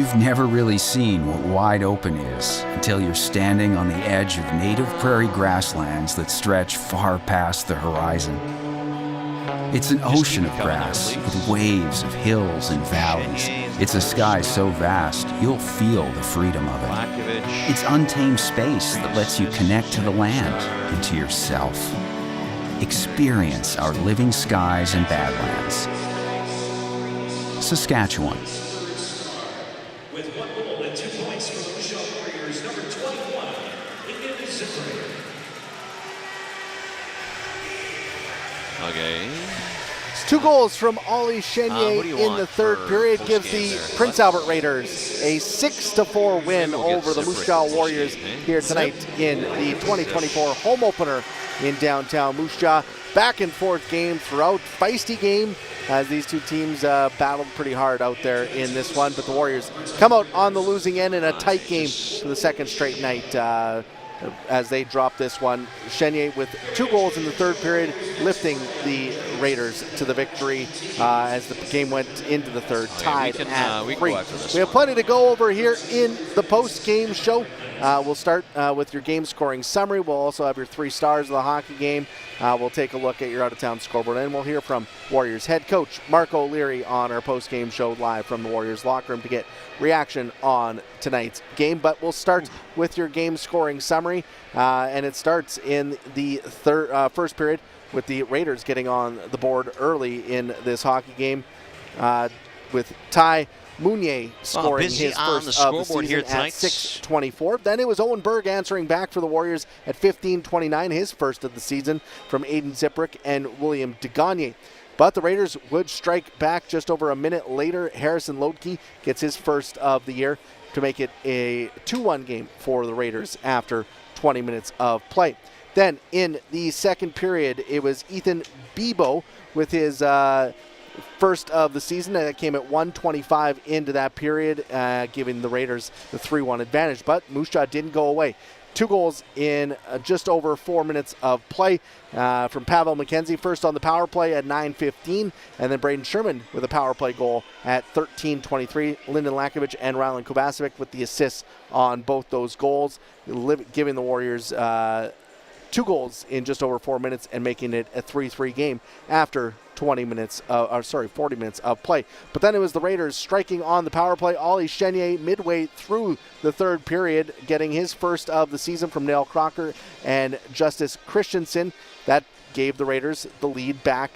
You've never really seen what wide open is until you're standing on the edge of native prairie grasslands that stretch far past the horizon. It's an ocean of grass with waves of hills and valleys. It's a sky so vast, you'll feel the freedom of it. It's untamed space that lets you connect to the land and to yourself. Experience our living skies and badlands. Saskatchewan. With 1 goal and 2 points for the Moose Warriors, number 21, IKS Media Warriors. Okay. It's 2 goals from Ollie Chenier in the third period gives the Prince Albert Raiders a 6-4 win over the Moose Jaw Warriors here tonight in the 2024 home opener in downtown Moose Jaw. Back and forth game throughout, feisty game as these two teams battled pretty hard out there in this one, but the Warriors come out on the losing end in a tight game for the second straight night as they drop this one. Chenier with 2 goals in the third period, lifting the Raiders to the victory as the game went into the third, tied at 3. We have plenty to go over here in the post-game show. We'll start with your game scoring summary. We'll also have your 3 stars of the hockey game. We'll take a look at your out-of-town scoreboard, and we'll hear from Warriors head coach Marc O'Leary on our post-game show live from the Warriors locker room to get reaction on tonight's game. But we'll start with your game scoring summary, and it starts in the first period with the Raiders getting on the board early in this hockey game with Ty Mounier scoring his first of the season here at 6:24. Then it was Owen Berg answering back for the Warriors at 15:29, his first of the season from Aiden Ziprick and William DeGagne. But the Raiders would strike back just over a minute later. Harrison Lodke gets his first of the year to make it a 2-1 game for the Raiders after 20 minutes of play. Then in the second period, it was Ethan Bebo with his first of the season, and it came at 1:25 into that period, giving the Raiders the 3-1 advantage. But Moose Jaw didn't go away. 2 goals in just over 4 minutes of play from Pavel McKenzie, first on the power play at 9:15, and then Braden Sherman with a power play goal at 13:23. Lyndon Lakovic and Rylan Kovacevic with the assists on both those goals, giving the Warriors 2 goals in just over 4 minutes and making it a 3-3 game after 40 minutes of play. But then it was the Raiders striking on the power play. Ollie Chenier midway through the third period getting his first of the season from Nale Crocker and Justice Christensen. That gave the Raiders the lead back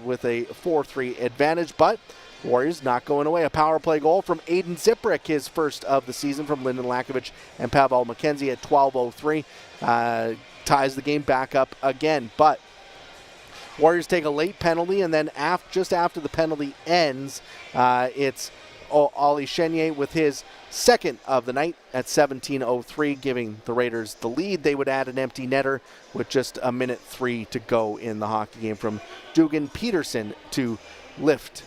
with a 4-3 advantage, but Warriors not going away. A power play goal from Aiden Ziprick, his first of the season from Lyndon Lakovic and Pavel McKenzie at 12:03. Ties the game back up again, but Warriors take a late penalty, and then just after the penalty ends, it's Ollie Chenier with his second of the night at 17:03, giving the Raiders the lead. They would add an empty netter with just a minute 3 to go in the hockey game from Dugan Peterson to lift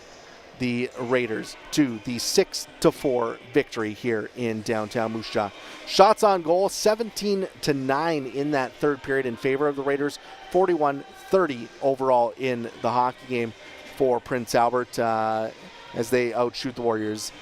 the Raiders to the 6-4 victory here in downtown Moose Jaw. Shots on goal, 17-9 in that third period in favor of the Raiders, 41-30 overall in the hockey game for Prince Albert as they outshoot the Warriors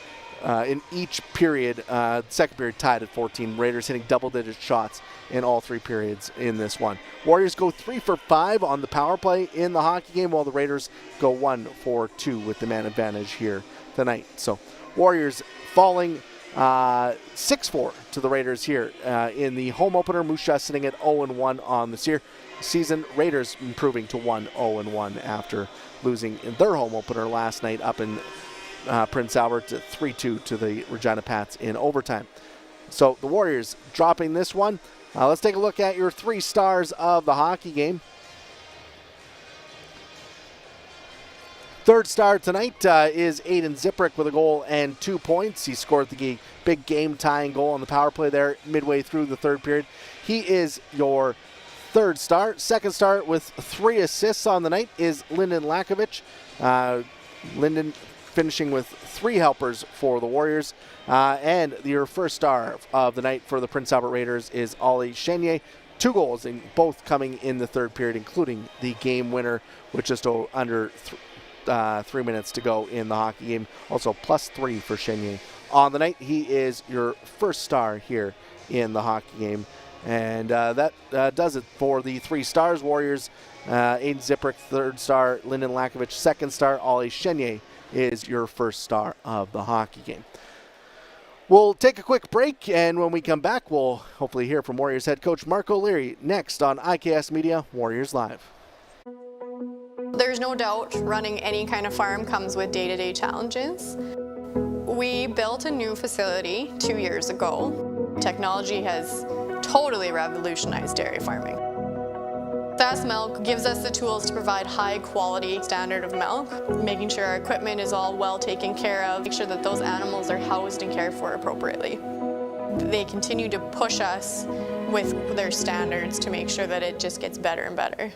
in each period. Second period tied at 14. Raiders hitting double-digit shots in all 3 periods in this one. Warriors go 3 for 5 on the power play in the hockey game, while the Raiders go 1 for 2 with the man advantage here tonight. So Warriors falling 6-4 to the Raiders here in the home opener. Moose Jaw sitting at 0-1 on the season. Raiders improving to 1-0-1 after losing in their home opener last night up in Prince Albert 3-2 to the Regina Pats in overtime. So the Warriors dropping this one. Let's take a look at your 3 stars of the hockey game. Third star tonight is Aiden Ziprick with a goal and 2 points. He scored the big game-tying goal on the power play there midway through the third period. He is your third star. Second star with 3 assists on the night is Lyndon Lakovic. Lyndon finishing with 3 helpers for the Warriors. And your first star of the night for the Prince Albert Raiders is Ollie Chenier. 2 goals, both coming in the third period, including the game winner with just under 3 minutes to go in the hockey game. Also +3 for Chenier. On the night, he is your first star here in the hockey game. And that does it for the 3 stars. Warriors, Aiden Ziprick, 3rd star. Lyndon Lakovich, 2nd star. Ollie Chenier is your first star of the hockey game. We'll take a quick break, and when we come back, we'll hopefully hear from Warriors head coach Marc O'Leary next on IKS Media Warriors Live. There's no doubt running any kind of farm comes with day-to-day challenges. We built a new facility 2 years ago. Technology has totally revolutionized dairy farming. Fast Milk gives us the tools to provide high quality standard of milk, making sure our equipment is all well taken care of, make sure that those animals are housed and cared for appropriately. They continue to push us with their standards to make sure that it just gets better and better.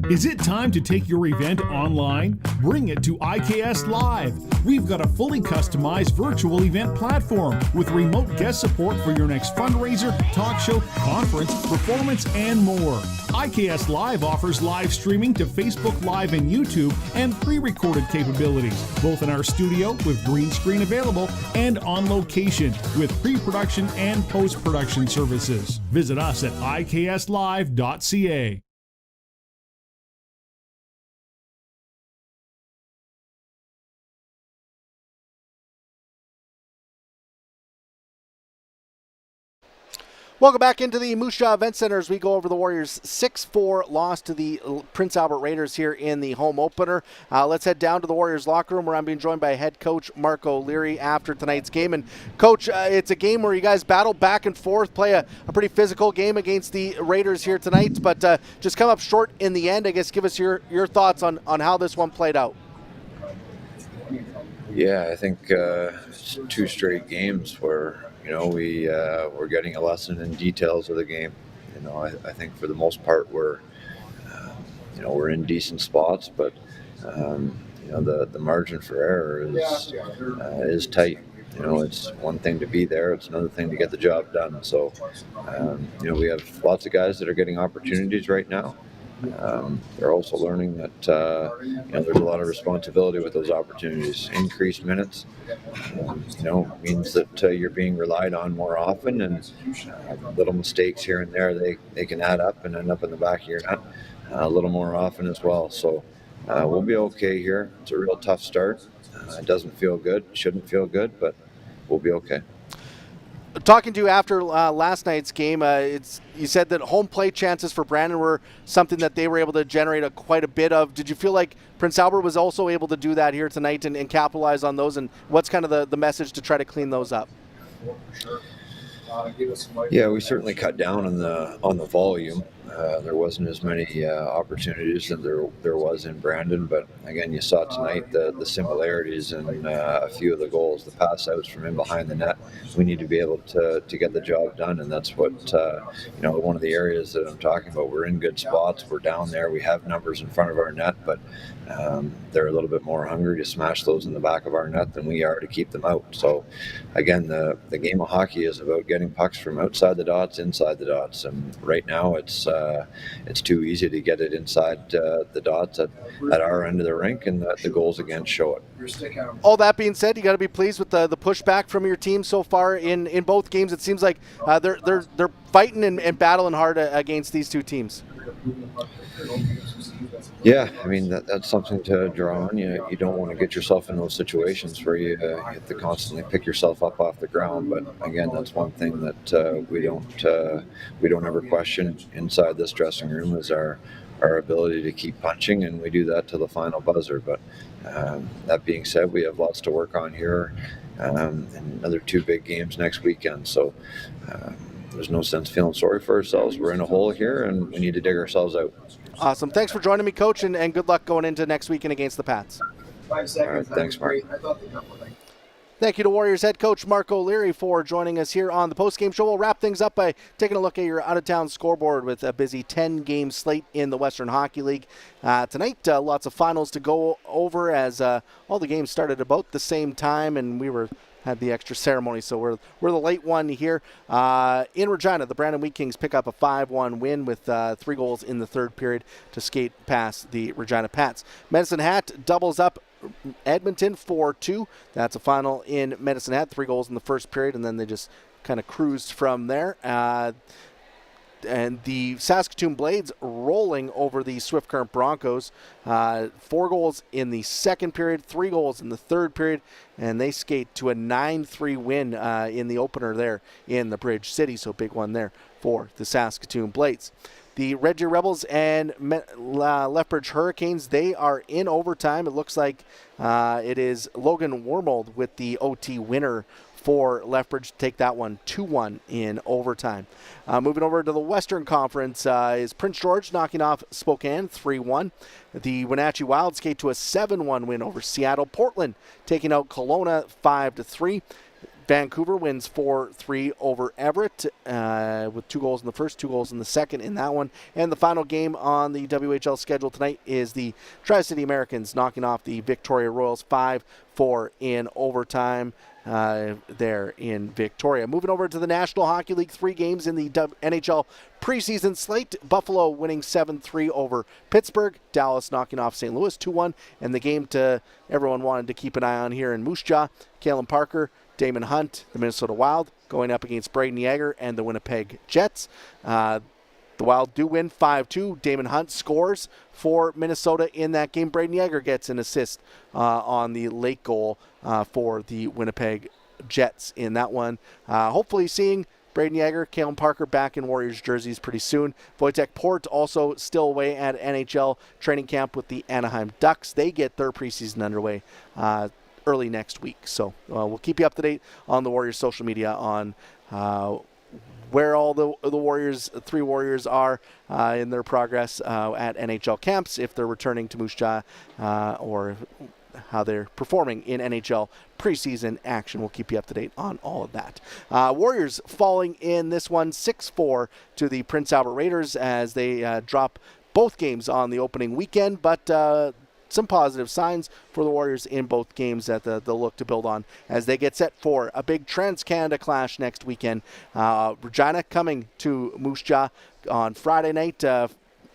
Is it time to take your event online? Bring it to IKS Live. We've got a fully customized virtual event platform with remote guest support for your next fundraiser, talk show, conference, performance, and more. IKS Live offers live streaming to Facebook Live and YouTube and pre-recorded capabilities, both in our studio with green screen available and on location with pre-production and post-production services. Visit us at ikslive.ca. Welcome back into the Moose Jaw Event Center as we go over the Warriors' 6-4 loss to the Prince Albert Raiders here in the home opener. Let's head down to the Warriors locker room where I'm being joined by head coach Marc O'Leary after tonight's game. And coach, it's a game where you guys battle back and forth, play a pretty physical game against the Raiders here tonight, but just come up short in the end. I guess give us your thoughts on how this one played out. Yeah, I think it's 2 straight games where we're getting a lesson in details of the game. I think for the most part we're in decent spots, but the margin for error is tight. It's one thing to be there; it's another thing to get the job done. So, we have lots of guys that are getting opportunities right now. They're also learning that there's a lot of responsibility with those opportunities. Increased minutes, means that you're being relied on more often, and little mistakes here and there they can add up and end up in the back of your net a little more often as well. So we'll be okay here. It's a real tough start. It doesn't feel good, shouldn't feel good, but we'll be okay. Talking to you after last night's game, you said that home plate chances for Brandon were something that they were able to generate quite a bit of. Did you feel like Prince Albert was also able to do that here tonight and capitalize on those? And what's kind of the message to try to clean those up? Yeah, we certainly cut down on the volume. There wasn't as many opportunities as there was in Brandon, but again, you saw tonight the similarities in a few of the goals. The pass outs from in behind the net. We need to be able to get the job done, and that's what one of the areas that I'm talking about. We're in good spots. We're down there. We have numbers in front of our net, but they're a little bit more hungry to smash those in the back of our net than we are to keep them out. So again, the game of hockey is about getting pucks from outside the dots, inside the dots, and right now it's too easy to get it inside the dots at our end of the rink, and the goals again show it. All that being said, you got to be pleased with the pushback from your team so far in both games. It seems like they're fighting and battling hard against these two teams. Yeah, I mean that's something to draw on. You don't want to get yourself in those situations where you have to constantly pick yourself up off the ground. But again, that's one thing that we don't ever question inside this dressing room is our ability to keep punching, and we do that to the final buzzer. But that being said, we have lots to work on here, and another 2 big games next weekend. So there's no sense feeling sorry for ourselves. We're in a hole here, and we need to dig ourselves out. Awesome. Thanks for joining me, Coach, and good luck going into next weekend against the Pats. 5 seconds. All right, thanks, Mark. Thank you to Warriors head coach Marc O'Leary for joining us here on the postgame show. We'll wrap things up by taking a look at your out-of-town scoreboard with a busy 10-game slate in the Western Hockey League. Tonight, lots of finals to go over as all the games started about the same time, and we were had the extra ceremony, so we're the late one here. In Regina, the Brandon Wheat Kings pick up a 5-1 win with 3 goals in the third period to skate past the Regina Pats. Medicine Hat doubles up Edmonton 4-2. That's a final in Medicine Hat. 3 goals in the first period, and then they just kind of cruised from there. And the Saskatoon Blades rolling over the Swift Current Broncos. 4 goals in the second period, 3 goals in the third period, and they skate to a 9-3 win in the opener there in the Bridge City. So big one there for the Saskatoon Blades. The Red Deer Rebels and Lethbridge Hurricanes, they are in overtime. It looks like it is Logan Wormold with the OT winner for Lethbridge to take that one 2-1 in overtime. Moving over to the Western Conference is Prince George knocking off Spokane 3-1. The Wenatchee Wild skate to a 7-1 win over Seattle. Portland taking out Kelowna 5-3. Vancouver wins 4-3 over Everett with 2 goals in the first, 2 goals in the second in that one. And the final game on the WHL schedule tonight is the Tri-City Americans knocking off the Victoria Royals 5-4 in overtime there in Victoria. Moving over to the National Hockey League, 3 games in the NHL preseason slate. Buffalo winning 7-3 over Pittsburgh. Dallas knocking off St. Louis 2-1. And the game to everyone wanted to keep an eye on here in Moose Jaw, Kalen Parker, Damon Hunt, the Minnesota Wild, going up against Braden Yager and the Winnipeg Jets. The Wild do win 5-2. Damon Hunt scores for Minnesota in that game. Braden Yager gets an assist on the late goal for the Winnipeg Jets in that one. Hopefully seeing Braden Yager, Kalen Parker back in Warriors jerseys pretty soon. Wojtek Port also still away at NHL training camp with the Anaheim Ducks. They get their preseason underway early next week. So we'll keep you up to date on the Warriors social media on where all the Warriors, 3 Warriors are in their progress at NHL camps, if they're returning to Moose Jaw or how they're performing in NHL preseason action. We'll keep you up to date on all of that. Warriors falling in this one 6-4 to the Prince Albert Raiders as they drop both games on the opening weekend, but some positive signs for the Warriors in both games that they'll look to build on as they get set for a big Trans-Canada clash next weekend. Regina coming to Moose Jaw on Friday night,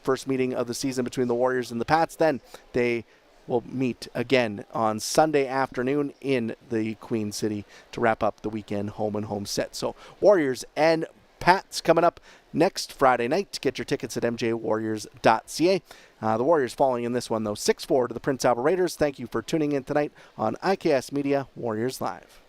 first meeting of the season between the Warriors and the Pats. Then they will meet again on Sunday afternoon in the Queen City to wrap up the weekend home and home set. So Warriors and Pats coming up next Friday night. Get your tickets at mjwarriors.ca. The Warriors falling in this one, though, 6-4 to the Prince Albert Raiders. Thank you for tuning in tonight on IKS Media Warriors Live.